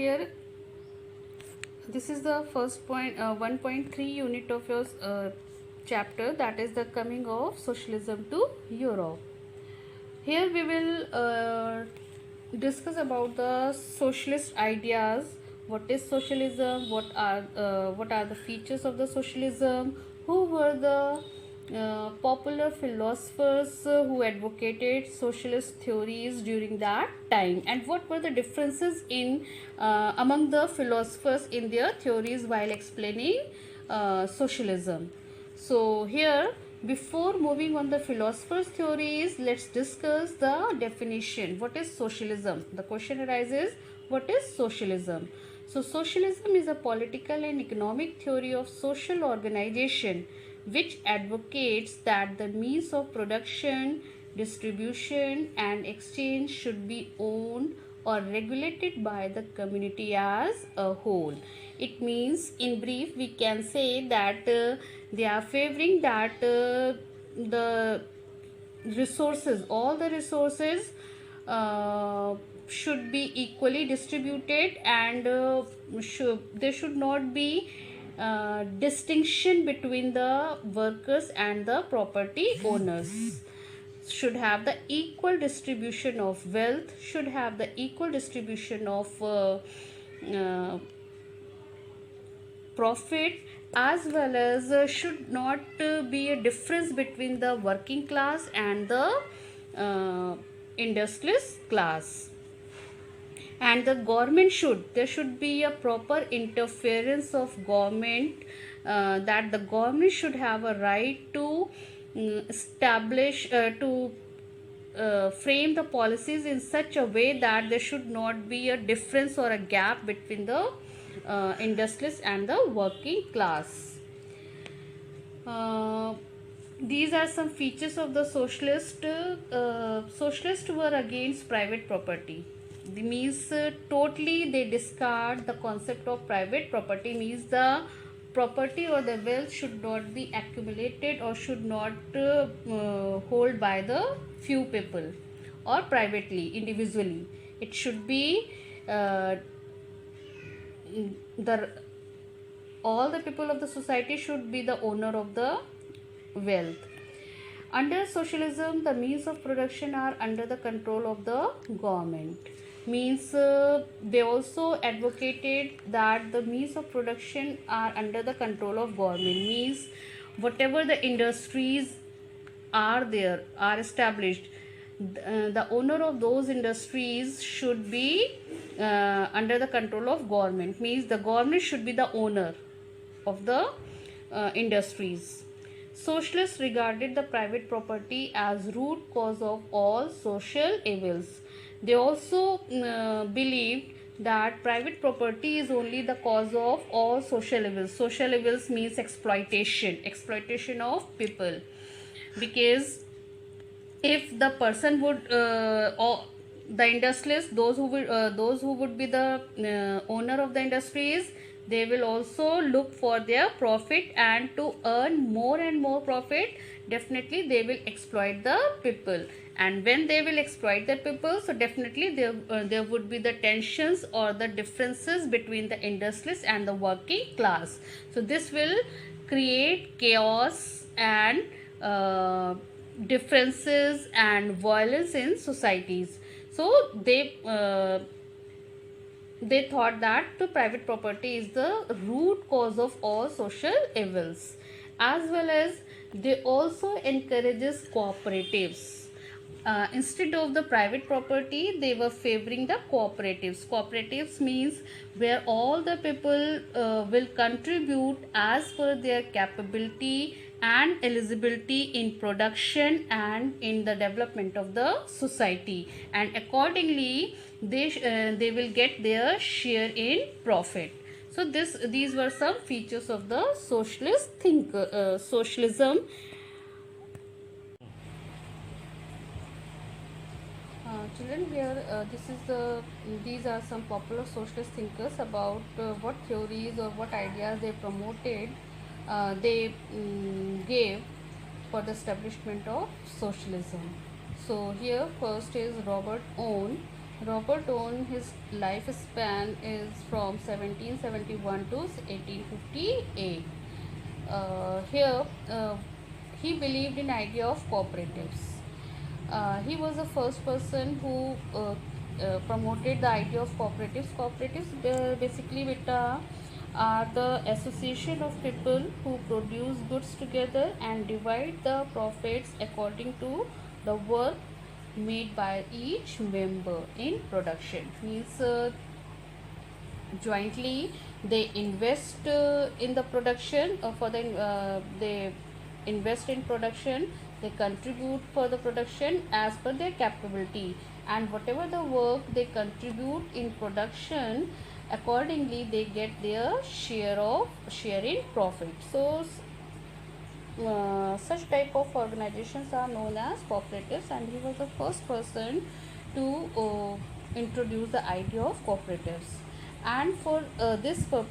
here this is the first point 1.3 unit of your chapter, that is the coming of socialism to Europe. Here we will discuss about the socialist ideas. What is socialism? What are the features of the socialism? Who were the popular philosophers who advocated socialist theories during that time, and what were the differences in among the philosophers in their theories while explaining socialism. So here, before moving on the philosophers' theories, let's discuss the definition. What is socialism? The question arises, what is socialism? So socialism is a political and economic theory of social organization which advocates that the means of production, distribution and exchange should be owned or regulated by the community as a whole. It means, in brief, we can say that they are favoring that the resources, all the resources should be equally distributed, and there should not be distinction between the workers and the property owners. Should have the equal distribution of wealth, should have the equal distribution of profit, as well as should not be a difference between the working class and the industrialist class. And the government there should be a proper interference of government, that the government should have a right to establish to frame the policies in such a way that there should not be a difference or a gap between the industrialists and the working class. These are some features of the socialist. Socialists were against private property. It means totally they discard the concept of private property. Means the property or the wealth should not be accumulated or should not hold by the few people or privately, individually. It should be all the people of the society should be the owner of the wealth. Under socialism, the means of production are under the control of the government. Means they also advocated that the means of production are under the control of government. Means whatever the industries are there, are established, the owner of those industries should be under the control of government. Means the government should be the owner of the industries. Socialists regarded the private property as root cause of all social evils. They also believed that private property is only the cause of all social evils. Social evils means exploitation of people. Because if the person would or the industrialists, those who would be the owner of the industries, they will also look for their profit, and to earn more and more profit, definitely they will exploit the people. And when they will exploit the people, so definitely there would be the tensions or the differences between the industrialists and the working class. So this will create chaos and differences and violence in societies. So they thought that the private property is the root cause of all social evils. As well as they also encourages cooperatives. Instead of the private property, they were favoring the cooperatives. Cooperatives means where all the people will contribute as per their capability and eligibility in production and in the development of the society, and accordingly they will get their share in profit. So these were some features of the socialism. Children, here these are some popular socialist thinkers about what theories or what ideas they promoted, they gave for the establishment of socialism. So here first is Robert Owen. Robert Owen, his lifespan is from 1771 to 1858. Here, he believed in idea of cooperatives. He was the first person who promoted the idea of cooperatives. Cooperatives basically beta are the association of people who produce goods together and divide the profits according to the work made by each member in production. Means jointly they invest in the production they invest in production, they contribute for the production as per their capability, and whatever the work they contribute in production, accordingly they get their share in profit. So such type of organizations are known as cooperatives, and he was the first person to introduce the idea of cooperatives. And for this purpose